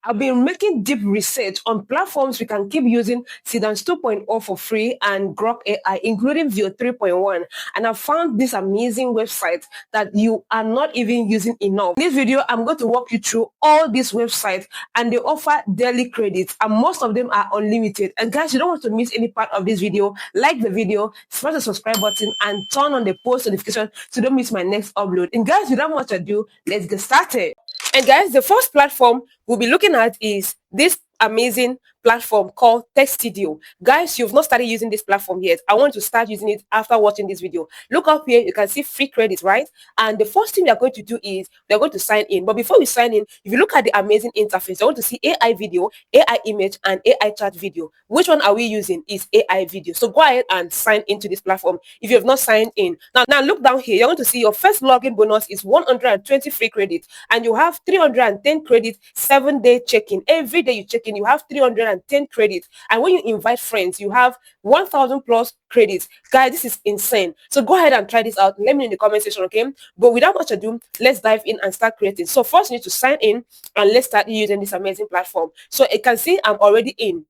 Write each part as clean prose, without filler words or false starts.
I've been making deep research on platforms we can keep using Seedance 2.0 for free and Grok AI, including View 3.1. And I found this amazing website that you are not even using enough. In this video, I'm going to walk you through all these websites, and they offer daily credits, and most of them are unlimited. And guys, you don't want to miss any part of this video. Like the video, smash the subscribe button, and turn on the post notification so you don't miss my next upload. And guys, without much ado, let's get started. And guys, the first platform we'll be looking at is this amazing platform called Text Studio. Guys, you've not started using this platform yet. I want to start using it after watching this video. Look up here, you can see free credits, right? And the first thing we are going to do is we're going to sign in. But before we sign in, if you look at the amazing interface, I want to see AI video, AI image, and AI chat video. Which one are we using? Is AI video. So go ahead and sign into this platform if you have not signed in. Now look down here. You're going to see your first login bonus is 120 free credits, and you have 310 credits, 7-day check-in. Every day you check in, you have 310 credits. And when you invite friends, you have 1,000 plus credits. Guys, this is insane. So go ahead and try this out. Let me know in the comment section, okay? But without much ado, let's dive in and start creating. So first, you need to sign in, and let's start using this amazing platform. So you can see I'm already in,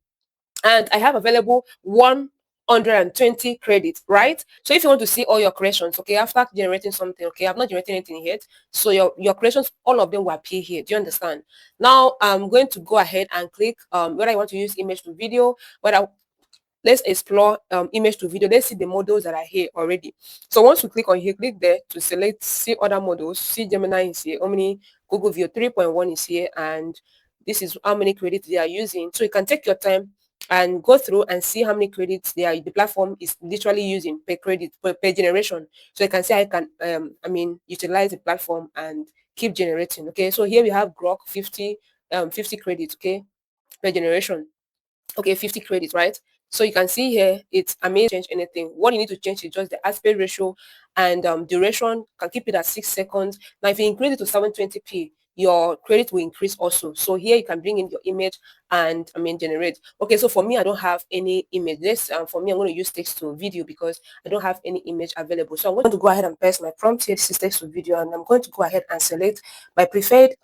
and I have available 120 credits, right? So if you want to see all your creations, okay, after generating something, okay, I've not generated anything yet, so your creations, all of them will appear here. Do you understand? Now I'm going to go ahead and click whether I want to use image to video, let's explore image to video. Let's see the models that are here already. So once we click on here, click there to select, see other models. See Gemini is here, Omni, Google View 3.1 is here, and this is how many credits they are using. So you can take your time and go through and see how many credits the platform is literally using per credit per generation. So you can see I can utilize the platform and keep generating. Okay, so here we have Grok 50 credits, okay, per generation. Okay, 50 credits, right? So you can see here it's amazing. Change anything. What you need to change is just the aspect ratio and duration. Can keep it at 6 seconds. Now if you increase it to 720p, your credit will increase also. So here you can bring in your image and generate. Okay, so for me, I don't have any image. This for me, I'm going to use text to video because I don't have any image available. So I'm going to go ahead and paste my prompt here. This is text to video, and I'm going to go ahead and select my preferred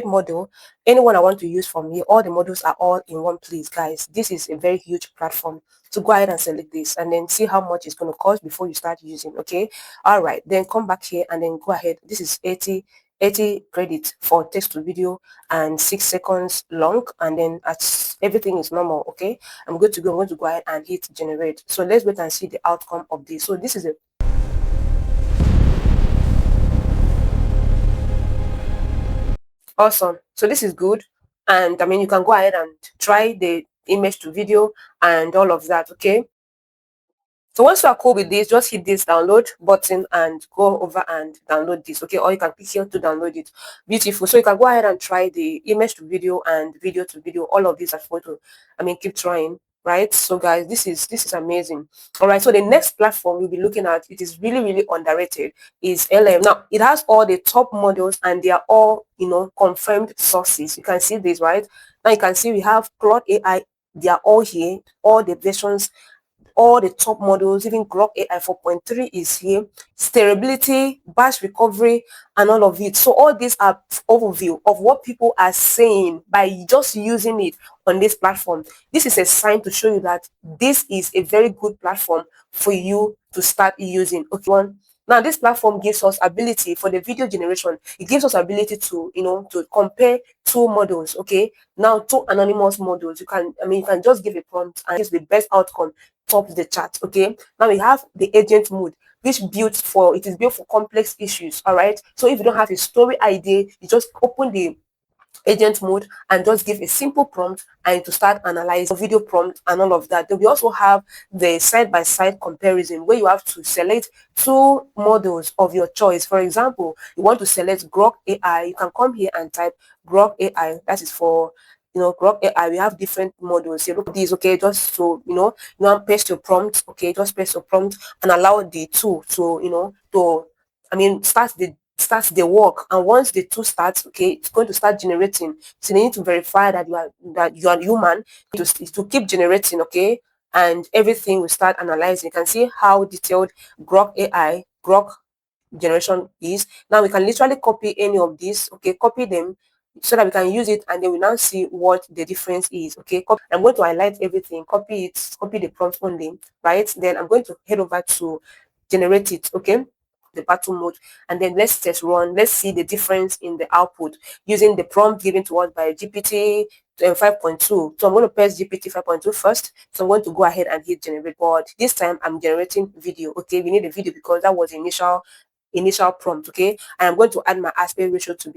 model. Anyone I want to use from here. All the models are all in one place, guys. This is a very huge platform. So go ahead and select this and then see how much it's going to cost before you start using. Okay, all right, then come back here and then go ahead. This is 80 credits for text to video and 6 seconds long, and then everything is normal. Okay, I'm going to go ahead and hit generate. So let's wait and see the outcome of this. So this is a awesome. So this is good, and you can go ahead and try the image to video and all of that. Okay, so once you are cool with this, just hit this download button and go over and download this. Okay, or you can click here to download it. Beautiful. So you can go ahead and try the image to video and video to video. All of these are photo. Keep trying. Right. So guys, this is amazing. All right. So the next platform we'll be looking at, it is really underrated, is LM. Now it has all the top models and they are all confirmed sources. You can see this, right? Now you can see we have Claude AI. They are all here. All the versions, all the top models, even Grok AI 4.3 is here, steerability, batch recovery, and all of it. So all these are overview of what people are saying by just using it on this platform. This is a sign to show you that this is a very good platform for you to start using. Okay, now this platform gives us ability for the video generation. It gives us ability to to compare two models. Okay, now two anonymous models. You can you can just give a prompt and it's the best outcome tops the chart. Okay, now we have the agent mode, which is built for complex issues. All right, so if you don't have a story idea, you just open the agent mode and just give a simple prompt and to start analyzing video prompt and all of that. Then we also have the side-by-side comparison where you have to select two models of your choice. For example, you want to select Grok AI, you can come here and type Grok AI. That is for Grok AI. We have different models here. Look at these. Okay, just so paste your prompt. Okay, just paste your prompt and allow the tool to starts the work. And once the tool starts, okay, it's going to start generating. So they need to verify that you are human to keep generating. Okay, and everything will start analyzing. You can see how detailed Grok generation is. Now we can literally copy any of these. Okay, copy them so that we can use it, and then we now see what the difference is. Okay, I'm going to highlight everything, copy it, copy the prompt only, right? Then I'm going to head over to generate it. Okay, the battle mode, and then let's test run. Let's see the difference in the output using the prompt given to us by GPT 5.2. So I'm going to press GPT 5.2 first. So I'm going to go ahead and hit generate. But this time I'm generating video. Okay, we need a video because that was the initial prompt. Okay, and I'm going to add my aspect ratio to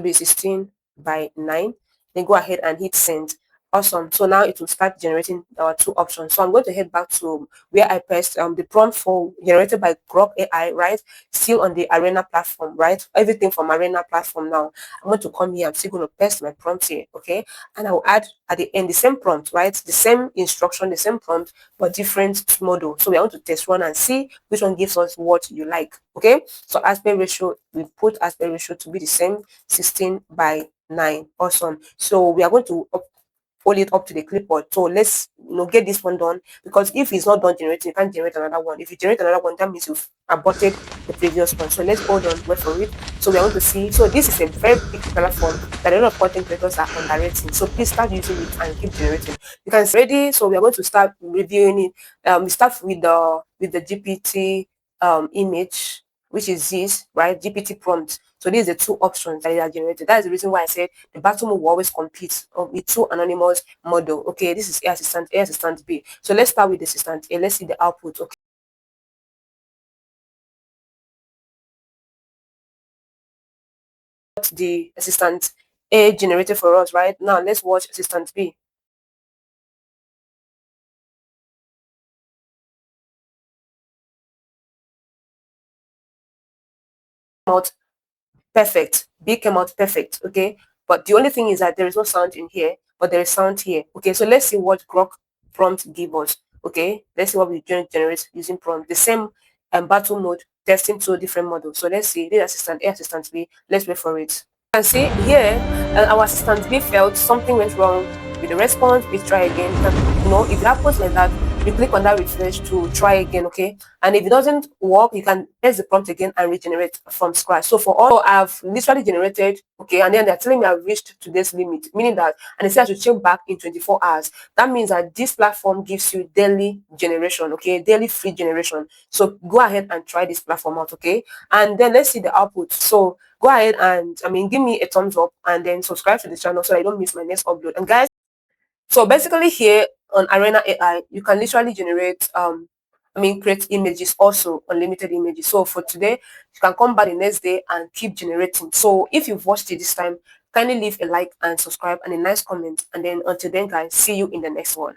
be 16 by 9. Then go ahead and hit send. Awesome. So now it will start generating our two options. So I'm going to head back to where I pressed the prompt for generated by Grok AI, right? Still on the Arena platform, right? Everything from Arena platform now. I'm going to come here. I'm still going to paste my prompt here, okay? And I'll add at the end the same prompt, right? The same instruction, the same prompt, but different model. So we are going to test one and see which one gives us what you like, okay? So aspect ratio, we put aspect ratio to be the same, 16 by 9. Awesome. So we are going to hold it up to the clipboard. So let's get this one done, because if it's not done generating, you can't generate another one. If you generate another one, that means you've aborted the previous one. So let's hold on, wait for it. So we are going to see. So this is a very big platform that a lot of content creators are underrating. So please start using it and keep generating. You can see ready. So we are going to start reviewing it. We start with the GPT image, which is this, right? GPT prompt. So these are the two options that are generated. That is the reason why I said the battle mode will always compete with two anonymous model. Okay, this is A assistant B. So let's start with the assistant A. Let's see the output. Okay, what the assistant A generated for us, right? Now let's watch assistant B. Out perfect. B came out perfect. Okay, but the only thing is that there is no sound in here, but there is sound here. Okay, so let's see what Grok prompt give us. Okay, let's see what we generate using prompt. The same battle mode, testing two different models. So let's see this assistant A, assistant B. Let's wait for it. You can see here our assistant B felt something went wrong with the response. We try again. If it happens like that, you click on that refresh to try again. Okay, and if it doesn't work, you can test the prompt again and regenerate from scratch. So for all, I've literally generated, okay, and then they're telling me I've reached today's limit, meaning that, and they say I should check back in 24 hours. That means that this platform gives you daily generation, okay, daily free generation. So go ahead and try this platform out, okay, and then let's see the output. So go ahead and give me a thumbs up and then subscribe to the channel so I don't miss my next upload. And guys, so basically here on Arena AI, you can literally generate create images, also unlimited images. So for today, you can come back the next day and keep generating. So if you've watched it this time, kindly leave a like and subscribe and a nice comment. And then until then, guys, see you in the next one.